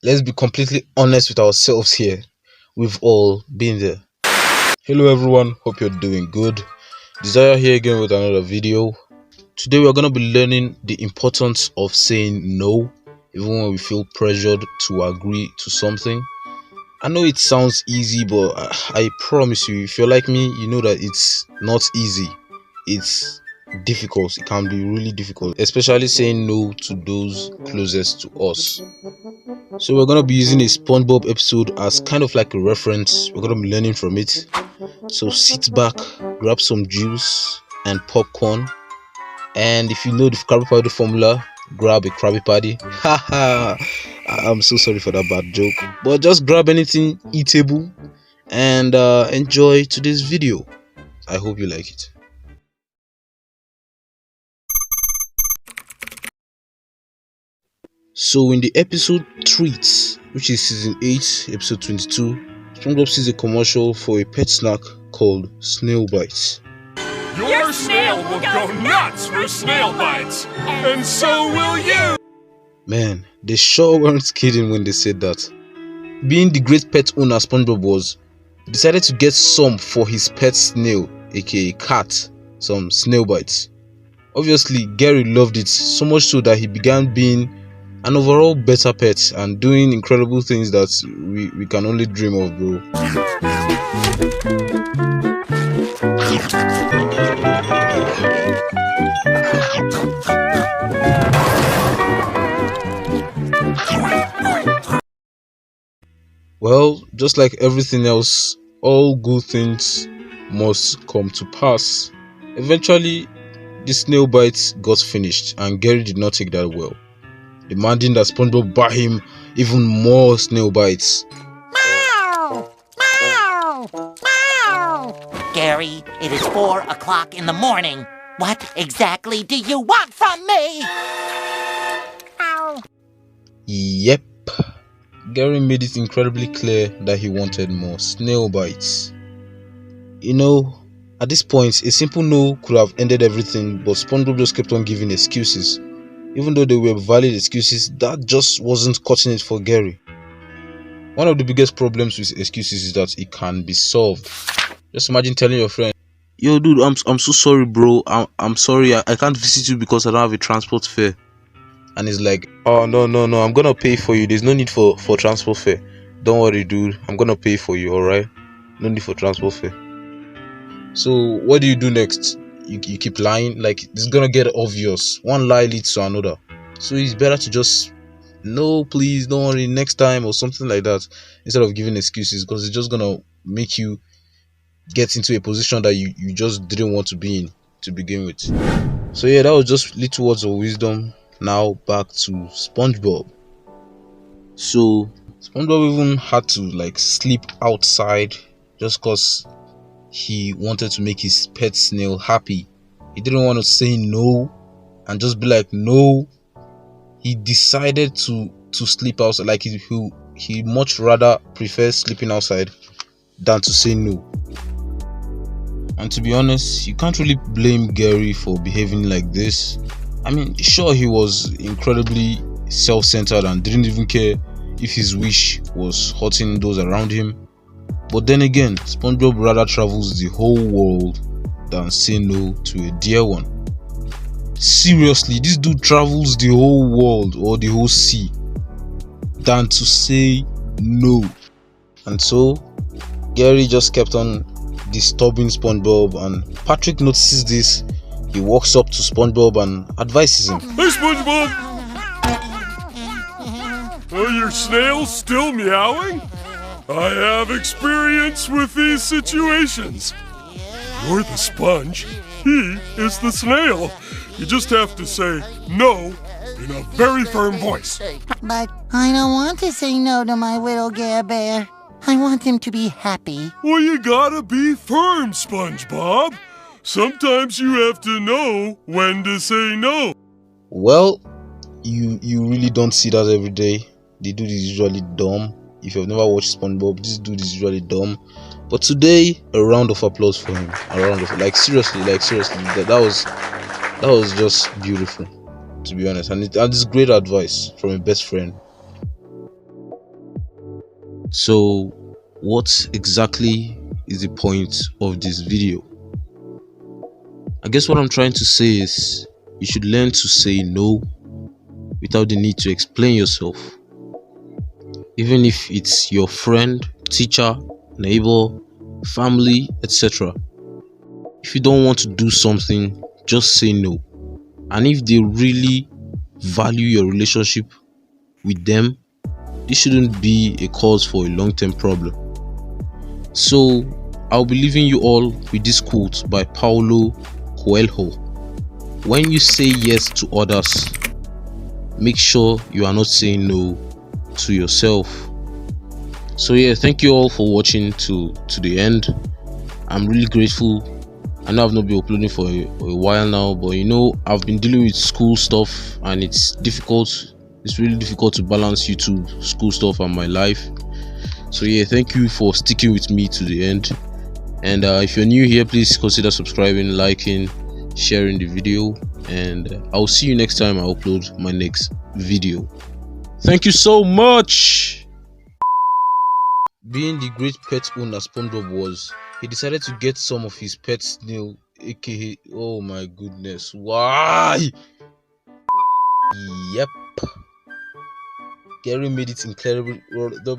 let's be completely honest with ourselves here. We've all been there. Hello everyone, hope you're doing good. Desire here again with another video. Today we are going to be learning the importance of saying no, even when we feel pressured to agree to something. I know it sounds easy, but I promise you, if you're like me, you know that it's not easy. It's difficult. It can be really difficult, especially saying no to those closest to us. So we're going to be using a Spongebob episode as kind of like a reference. We're going to be learning from it. So sit back, grab some juice and popcorn, and if you know the Krabby Patty formula, grab a Krabby Patty. Haha, I'm so sorry for that bad joke, but just grab anything eatable and enjoy today's video. I hope you like it. So in the episode Treats, which is season 8 episode 22, SpongeBob sees a commercial for a pet snack called Snail Bites. Your snail will go nuts for snail bites, and so will you! Man, they sure weren't kidding when they said that. Being the great pet owner SpongeBob was, he decided to get some for his pet snail, aka cat, some snail bites. Obviously, Gary loved it so much so that he began being an overall better pet and doing incredible things that we can only dream of, bro. Well, just like everything else, all good things must come to pass. Eventually, the snail bites got finished and Gary did not take that well, demanding that SpongeBob buy him even more snail bites. Meow! Meow! Meow! Gary, it is 4 o'clock in the morning. What exactly do you want from me? Meow. Yep. Gary made it incredibly clear that he wanted more snail bites. You know, at this point, a simple no could have ended everything, but SpongeBob just kept on giving excuses. Even though they were valid excuses, that just wasn't cutting it for Gary. One of the biggest problems with excuses is that it can be solved. Just imagine telling your friend, "Yo dude, I'm so sorry bro, I'm sorry, I can't visit you because I don't have a transport fare." And he's like, "Oh no, I'm gonna pay for you, there's no need for transport fare. Don't worry dude, I'm gonna pay for you, alright? No need for transport fare." So what do you do next? You keep lying? Like, it's gonna get obvious. One lie leads to another. So it's better to just, "No please, don't worry, next time," or something like that, instead of giving excuses, because it's just gonna make you get into a position that you just didn't want to be in to begin with. So yeah, that was just little words of wisdom. Now back to SpongeBob. So SpongeBob even had to like sleep outside just cause he wanted to make his pet snail happy. He didn't want to say no and just be like no. He decided to sleep outside. Like he much rather prefers sleeping outside than to say no. And to be honest, you can't really blame Gary for behaving like this. I mean, sure, he was incredibly self-centered and didn't even care if his wish was hurting those around him. But then again, SpongeBob rather travels the whole world than say no to a dear one. Seriously, this dude travels the whole world or the whole sea than to say no. And so Gary just kept on disturbing SpongeBob, and Patrick notices this. He walks up to SpongeBob and advises him, Hey SpongeBob! Are your snails still meowing? I have experience with these situations. You're the sponge, he is the snail. You just have to say no in a very firm voice. But I don't want to say no to my little Gare Bear. I want him to be happy. Well, you gotta be firm, SpongeBob. Sometimes you have to know when to say no. well, you really don't see that every day. The dude is usually dumb. If you've never watched SpongeBob, this dude is usually dumb. But today, a round of applause for him. A round of, like seriously, that was just beautiful, to be honest. And it's great advice from a best friend. So what exactly is the point of this video? I guess what I'm trying to say is you should learn to say no without the need to explain yourself, even if it's your friend, teacher, neighbor, family, etc. If you don't want to do something, just say no. And if they really value your relationship with them, this shouldn't be a cause for a long-term problem. So I'll be leaving you all with this quote by Paulo Coelho. When you say yes to others, make sure you are not saying no to yourself. So yeah, thank you all for watching to the end. I'm really grateful. I know I've not been uploading for a while now, but you know, I've been dealing with school stuff and it's difficult. It's really difficult to balance YouTube, school stuff, and my life. So yeah, thank you for sticking with me to the end. And if you're new here, please consider subscribing, liking, sharing the video, and I'll see you next time I upload my next video. Thank you so much. Being the great pet owner Spongebob was, he decided to get some of his pet snail, aka, oh my goodness, why? Yep. Gary made it incredible. The